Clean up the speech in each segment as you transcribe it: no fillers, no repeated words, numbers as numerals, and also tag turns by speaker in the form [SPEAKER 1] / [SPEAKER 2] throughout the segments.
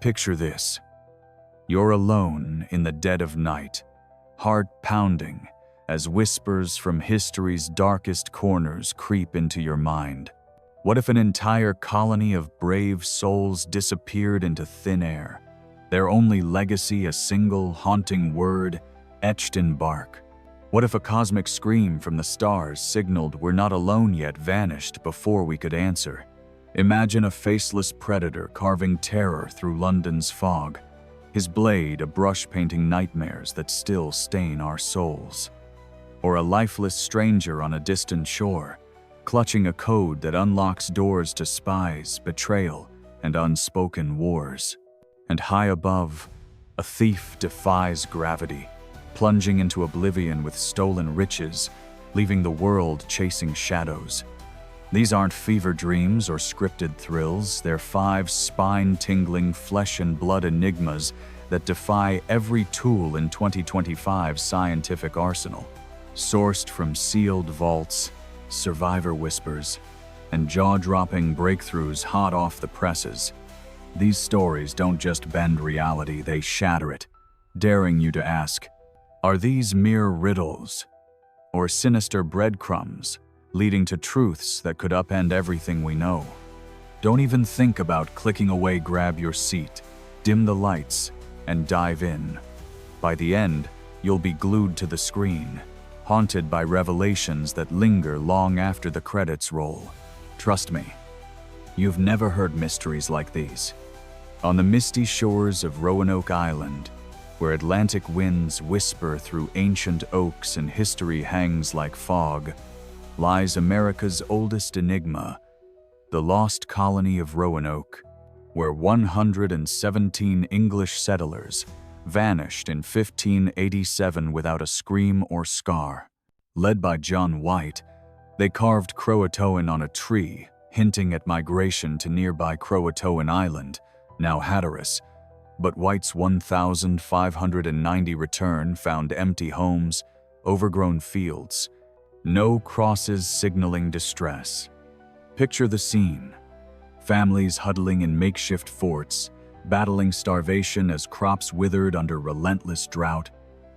[SPEAKER 1] Picture this. You're alone in the dead of night, heart pounding as whispers from history's darkest corners creep into your mind. What if an entire colony of brave souls disappeared into thin air, their only legacy a single haunting word etched in bark? What if a cosmic scream from the stars signaled we're not alone yet vanished before we could answer? Imagine a faceless predator carving terror through London's fog, his blade a brush painting nightmares that still stain our souls. Or a lifeless stranger on a distant shore, clutching a code that unlocks doors to spies, betrayal, and unspoken wars. And high above, a thief defies gravity, plunging into oblivion with stolen riches, leaving the world chasing shadows. These aren't fever dreams or scripted thrills, they're 5 spine-tingling flesh and blood enigmas that defy every tool in 2025's scientific arsenal. Sourced from sealed vaults, survivor whispers, and jaw-dropping breakthroughs hot off the presses. These stories don't just bend reality, they shatter it, daring you to ask, are these mere riddles or sinister breadcrumbs leading to truths that could upend everything we know? Don't even think about clicking away. Grab your seat, dim the lights, and dive in. By the end, you'll be glued to the screen, haunted by revelations that linger long after the credits roll. Trust me, you've never heard mysteries like these. On the misty shores of Roanoke Island, where Atlantic winds whisper through ancient oaks and history hangs like fog, lies America's oldest enigma, the lost colony of Roanoke, where 117 English settlers vanished in 1587 without a scream or scar. Led by John White, they carved Croatoan on a tree, hinting at migration to nearby Croatoan Island, now Hatteras. But White's 1,590 return found empty homes, overgrown fields, no crosses signaling distress. Picture the scene. Families huddling in makeshift forts, battling starvation as crops withered under relentless drought,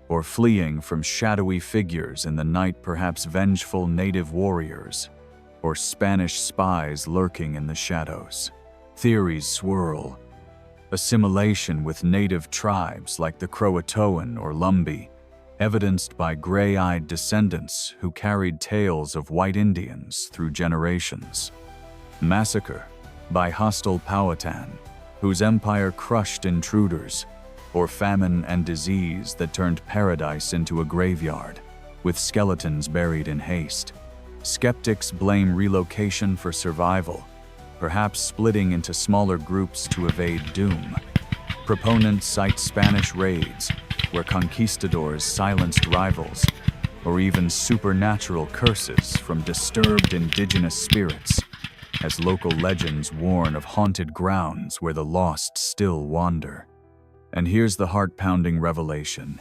[SPEAKER 1] or fleeing from shadowy figures in the night, perhaps vengeful native warriors, or Spanish spies lurking in the shadows. Theories swirl. Assimilation with native tribes like the Croatoan or Lumbee, evidenced by gray-eyed descendants who carried tales of white Indians through generations. Massacre by hostile Powhatan, whose empire crushed intruders, or famine and disease that turned paradise into a graveyard, with skeletons buried in haste. Skeptics blame relocation for survival, perhaps splitting into smaller groups to evade doom. Proponents cite Spanish raids, where conquistadors silenced rivals, or even supernatural curses from disturbed indigenous spirits, as local legends warn of haunted grounds where the lost still wander. And here's the heart-pounding revelation.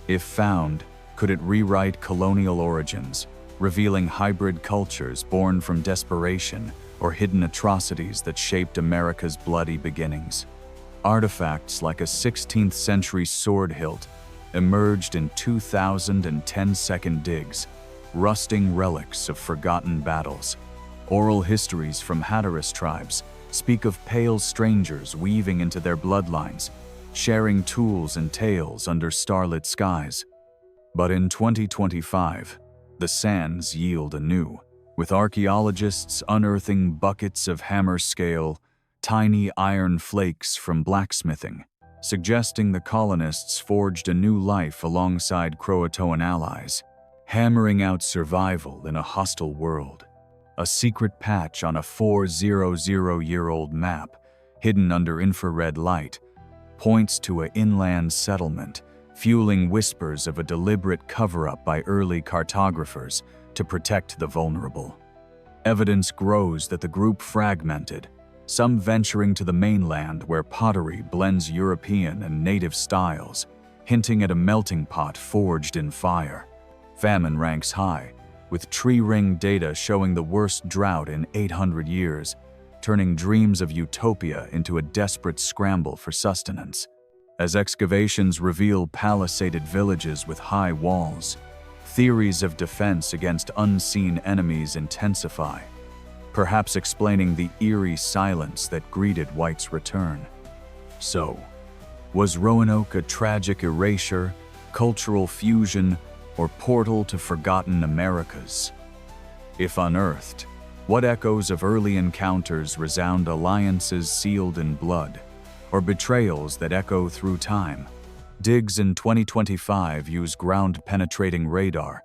[SPEAKER 1] If found, could it rewrite colonial origins, revealing hybrid cultures born from desperation or hidden atrocities that shaped America's bloody beginnings? Artifacts like a 16th century sword hilt emerged in 2,010-second digs, rusting relics of forgotten battles. Oral histories from Hatteras tribes speak of pale strangers weaving into their bloodlines, sharing tools and tales under starlit skies. But in 2025, the sands yield anew, with archaeologists unearthing buckets of hammer-scale, tiny iron flakes from blacksmithing, suggesting the colonists forged a new life alongside Croatoan allies, hammering out survival in a hostile world. A secret patch on a 400-year-old map, hidden under infrared light, points to an inland settlement, fueling whispers of a deliberate cover-up by early cartographers to protect the vulnerable. Evidence grows that the group fragmented, some venturing to the mainland where pottery blends European and native styles, hinting at a melting pot forged in fire. Famine ranks high, with tree ring data showing the worst drought in 800 years, turning dreams of utopia into a desperate scramble for sustenance. As excavations reveal palisaded villages with high walls, theories of defense against unseen enemies intensify, perhaps explaining the eerie silence that greeted White's return. So, was Roanoke a tragic erasure, cultural fusion, or portal to forgotten Americas? If unearthed, what echoes of early encounters resound alliances sealed in blood, or betrayals that echo through time? Digs in 2025 use ground-penetrating radar,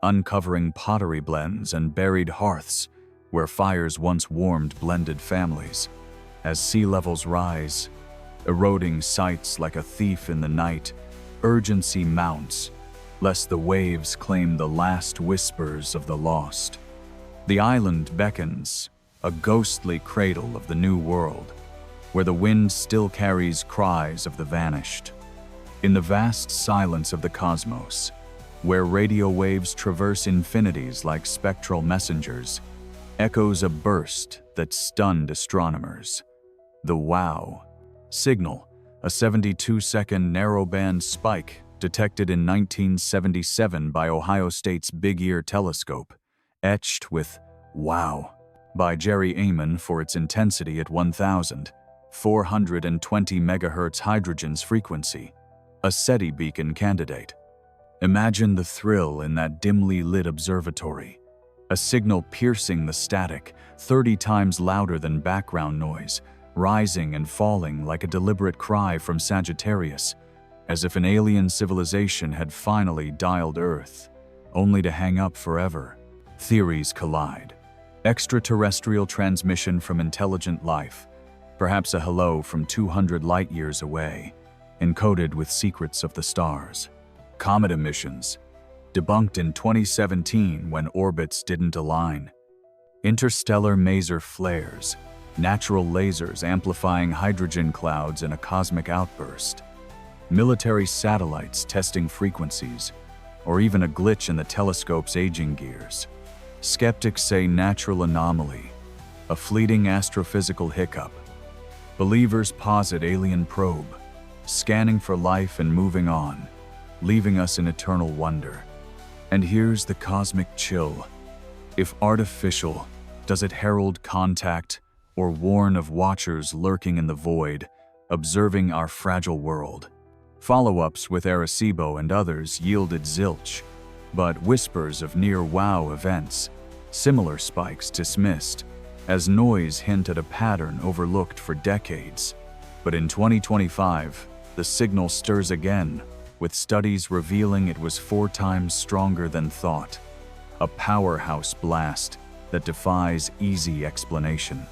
[SPEAKER 1] uncovering pottery blends and buried hearths where fires once warmed blended families. As sea levels rise, eroding sites like a thief in the night, urgency mounts, lest the waves claim the last whispers of the lost. The island beckons, a ghostly cradle of the new world, where the wind still carries cries of the vanished. In the vast silence of the cosmos, where radio waves traverse infinities like spectral messengers, echoes a burst that stunned astronomers. The WOW signal, a 72-second narrowband spike detected in 1977 by Ohio State's Big Ear telescope, etched with "Wow" by Jerry Amon for its intensity at 1,420 MHz hydrogen's frequency, a SETI beacon candidate. Imagine the thrill in that dimly lit observatory, a signal piercing the static, 30 times louder than background noise, rising and falling like a deliberate cry from Sagittarius, as if an alien civilization had finally dialed Earth, only to hang up forever. Theories collide. Extraterrestrial transmission from intelligent life, perhaps a hello from 200 light-years away, encoded with secrets of the stars. Comet emissions, debunked in 2017 when orbits didn't align. Interstellar maser flares, natural lasers amplifying hydrogen clouds in a cosmic outburst. Military satellites testing frequencies, or even a glitch in the telescope's aging gears. Skeptics say natural anomaly, a fleeting astrophysical hiccup. Believers posit alien probe, scanning for life and moving on, leaving us in eternal wonder. And here's the cosmic chill. If artificial, does it herald contact or warn of watchers lurking in the void, observing our fragile world? Follow-ups with Arecibo and others yielded zilch, but whispers of near-wow events, similar spikes dismissed, as noise hint at a pattern overlooked for decades. But in 2025, the signal stirs again, with studies revealing it was 4 times stronger than thought. A powerhouse blast that defies easy explanation.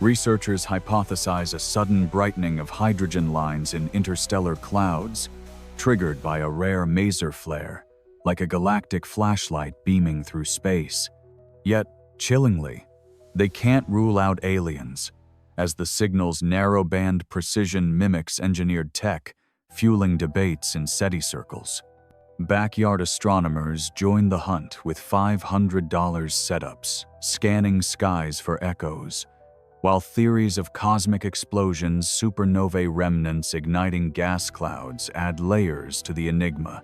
[SPEAKER 1] Researchers hypothesize a sudden brightening of hydrogen lines in interstellar clouds, triggered by a rare maser flare, like a galactic flashlight beaming through space. Yet, chillingly, they can't rule out aliens, as the signal's narrowband precision mimics engineered tech, fueling debates in SETI circles. Backyard astronomers join the hunt with $500 setups, scanning skies for echoes, while theories of cosmic explosions, supernovae remnants igniting gas clouds add layers to the enigma.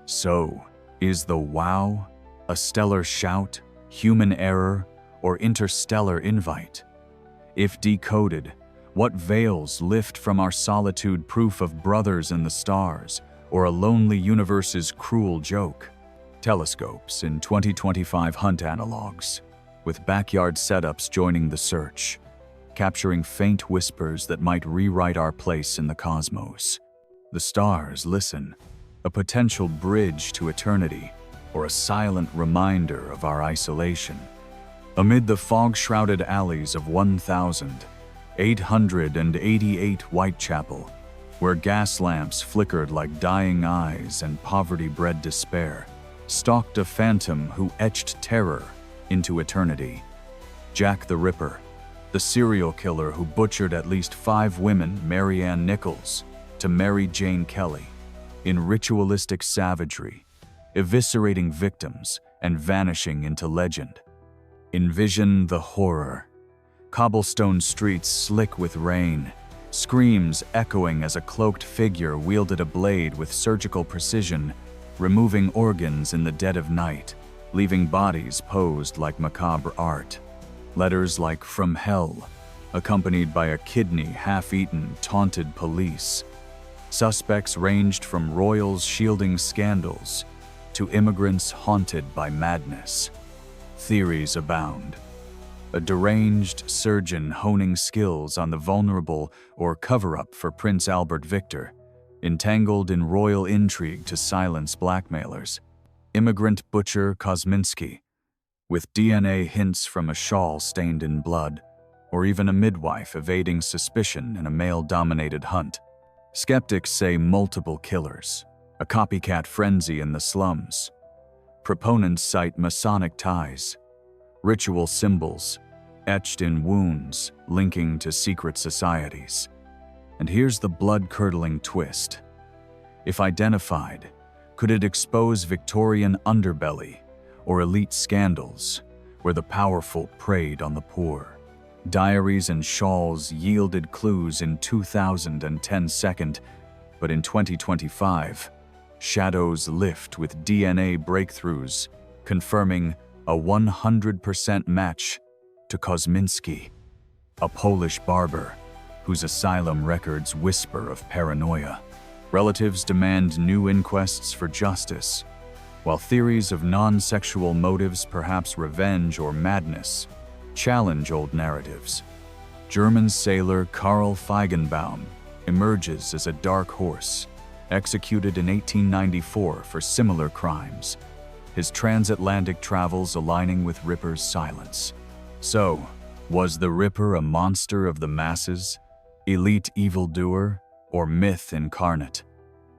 [SPEAKER 1] So, is the WOW a stellar shout, human error, or interstellar invite? If decoded, what veils lift from our solitude proof of brothers in the stars, or a lonely universe's cruel joke? Telescopes in 2025 hunt analogs, with backyard setups joining the search, capturing faint whispers that might rewrite our place in the cosmos. The stars listen, a potential bridge to eternity, or a silent reminder of our isolation. Amid the fog-shrouded alleys of 1,888 Whitechapel, where gas lamps flickered like dying eyes and poverty-bred despair, stalked a phantom who etched terror into eternity. Jack the Ripper, the serial killer who butchered at least 5 women, Mary Ann Nichols to Mary Jane Kelly, in ritualistic savagery, eviscerating victims and vanishing into legend. Envision the horror. Cobblestone streets slick with rain, screams echoing as a cloaked figure wielded a blade with surgical precision, removing organs in the dead of night, leaving bodies posed like macabre art. Letters like "From Hell," accompanied by a kidney half-eaten, taunted police. Suspects ranged from royals shielding scandals to immigrants haunted by madness. Theories abound. A deranged surgeon honing skills on the vulnerable or cover-up for Prince Albert Victor, entangled in royal intrigue to silence blackmailers. Immigrant butcher Kosminski, with DNA hints from a shawl stained in blood, or even a midwife evading suspicion in a male-dominated hunt. Skeptics say multiple killers, a copycat frenzy in the slums. Proponents cite Masonic ties, ritual symbols etched in wounds linking to secret societies. And here's the blood-curdling twist. If identified, could it expose Victorian underbelly or elite scandals where the powerful preyed on the poor? Diaries and shawls yielded clues in 2010, but in 2025, shadows lift with DNA breakthroughs, confirming a 100% match to Kosminski, a Polish barber whose asylum records whisper of paranoia. Relatives demand new inquests for justice, while theories of non-sexual motives, perhaps revenge or madness, challenge old narratives. German sailor Karl Feigenbaum emerges as a dark horse, executed in 1894 for similar crimes, his transatlantic travels aligning with Ripper's silence. So, was the Ripper a monster of the masses, elite evildoer, or myth incarnate?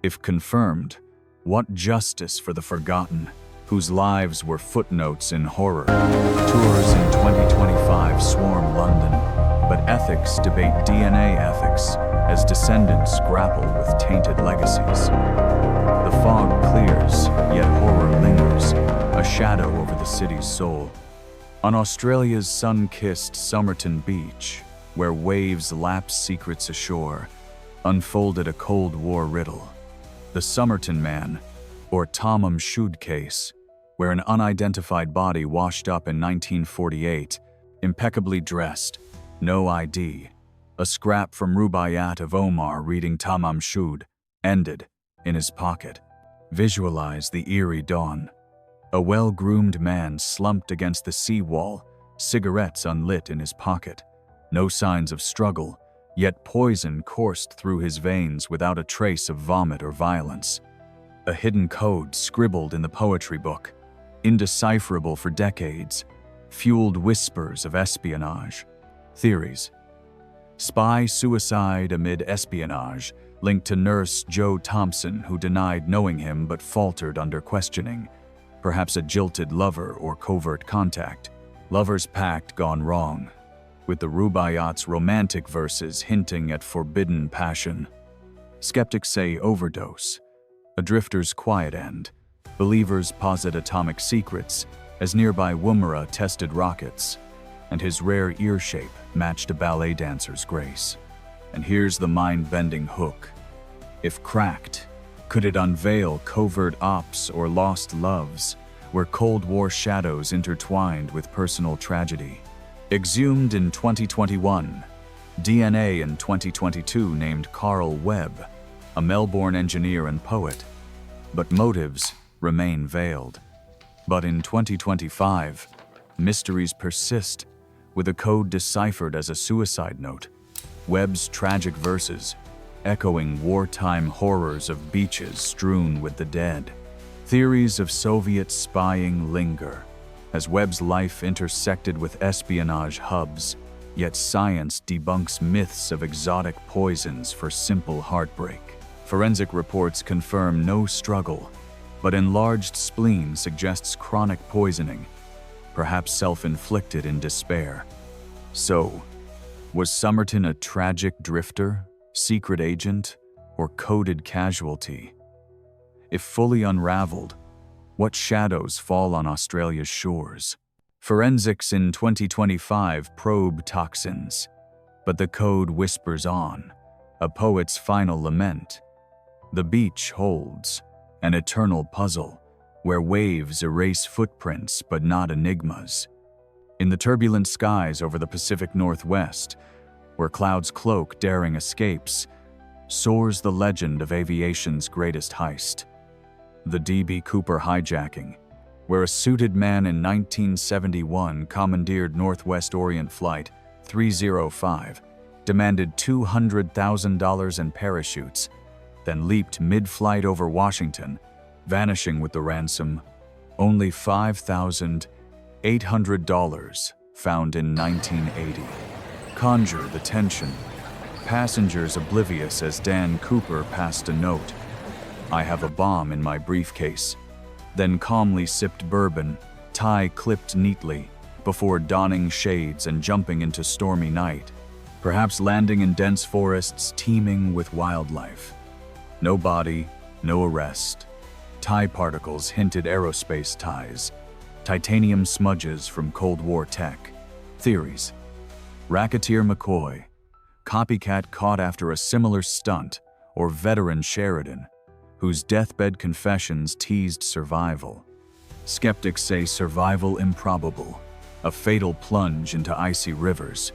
[SPEAKER 1] If confirmed, what justice for the forgotten, whose lives were footnotes in horror? Tours in 2025 swarm London, but ethics debate DNA ethics as descendants grapple with tainted legacies. The fog clears, yet horror lingers, a shadow over the city's soul. On Australia's sun-kissed Somerton Beach, where waves lap secrets ashore, unfolded a Cold War riddle. The Somerton Man, or Tamam Shud case, where an unidentified body washed up in 1948, impeccably dressed, no ID, a scrap from Rubaiyat of Omar reading Tamam Shud, ended in his pocket. Visualize the eerie dawn. A well-groomed man slumped against the seawall, cigarettes unlit in his pocket. No signs of struggle, yet poison coursed through his veins without a trace of vomit or violence. A hidden code scribbled in the poetry book, indecipherable for decades, fueled whispers of espionage. Theories. Spy suicide amid espionage, linked to nurse Joe Thompson, who denied knowing him but faltered under questioning. Perhaps a jilted lover or covert contact. Lover's pact gone wrong, with the Rubaiyat's romantic verses hinting at forbidden passion. Skeptics say overdose, a drifter's quiet end. Believers posit atomic secrets, as nearby Woomera tested rockets, and his rare ear shape matched a ballet dancer's grace. And here's the mind-bending hook. If cracked, could it unveil covert ops or lost loves, where Cold War shadows intertwined with personal tragedy? Exhumed in 2021, DNA in 2022 named Carl Webb, a Melbourne engineer and poet, but motives remain veiled. But in 2025, mysteries persist, with a code deciphered as a suicide note. Webb's tragic verses, echoing wartime horrors of beaches strewn with the dead. Theories of Soviet spying linger, as Webb's life intersected with espionage hubs, yet science debunks myths of exotic poisons for simple heartbreak. Forensic reports confirm no struggle, but enlarged spleen suggests chronic poisoning, perhaps self-inflicted in despair. So, was Somerton a tragic drifter, secret agent, or coded casualty? If fully unraveled, what shadows fall on Australia's shores? Forensics in 2025 probe toxins, but the code whispers on, a poet's final lament. The beach holds an eternal puzzle, where waves erase footprints but not enigmas. In the turbulent skies over the Pacific Northwest, where clouds cloak daring escapes, soars the legend of aviation's greatest heist. The D.B. Cooper hijacking, where a suited man in 1971 commandeered Northwest Orient Flight 305, demanded $200,000 in parachutes, then leaped mid-flight over Washington, vanishing with the ransom, only $5,800 found in 1980. Conjure the tension. Passengers oblivious as Dan Cooper passed a note. "I have a bomb in my briefcase." Then calmly sipped bourbon, tie clipped neatly, before donning shades and jumping into stormy night, perhaps landing in dense forests teeming with wildlife. No body, no arrest. Tie particles hinted aerospace ties. Titanium smudges from Cold War tech. Theories. Racketeer McCoy. Copycat caught after a similar stunt, or veteran Sheridan, whose deathbed confessions teased survival. Skeptics say survival improbable, a fatal plunge into icy rivers.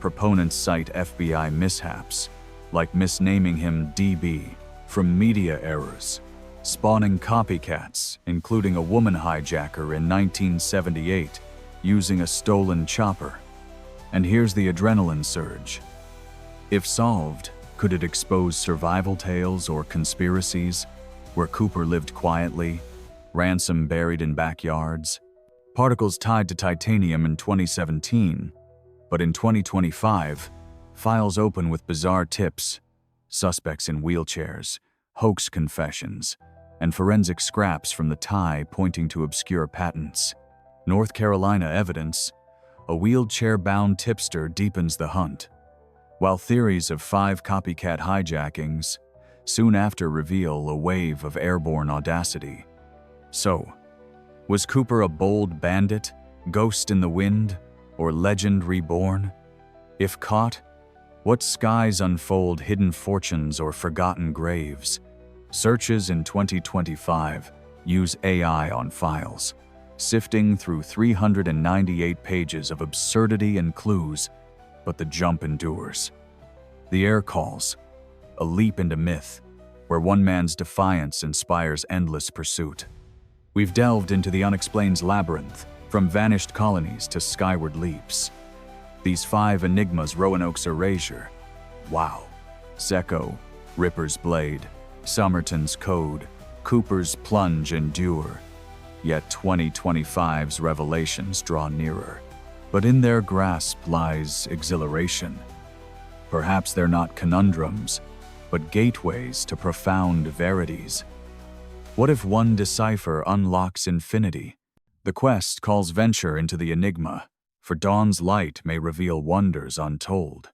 [SPEAKER 1] Proponents cite FBI mishaps, like misnaming him DB, from media errors, spawning copycats, including a woman hijacker in 1978, using a stolen chopper. And here's the adrenaline surge. If solved, could it expose survival tales or conspiracies where Cooper lived quietly, ransom buried in backyards, particles tied to titanium in 2017, but in 2025, files open with bizarre tips, suspects in wheelchairs, hoax confessions, and forensic scraps from the tie pointing to obscure patents. North Carolina evidence, a wheelchair-bound tipster deepens the hunt, while theories of 5 copycat hijackings soon after reveal a wave of airborne audacity. So, was Cooper a bold bandit, ghost in the wind, or legend reborn? If caught, what skies unfold hidden fortunes or forgotten graves? Searches in 2025 use AI on files, sifting through 398 pages of absurdity and clues, but the jump endures. The air calls, a leap into myth, where one man's defiance inspires endless pursuit. We've delved into the unexplained's labyrinth, from vanished colonies to skyward leaps. These 5 enigmas Roanoke's erasure. Wow. Secco, Ripper's blade, Somerton's code, Cooper's plunge endure. Yet 2025's revelations draw nearer. But in their grasp lies exhilaration. Perhaps they're not conundrums, but gateways to profound verities. What if one decipher unlocks infinity? The quest calls venture into the enigma, for dawn's light may reveal wonders untold.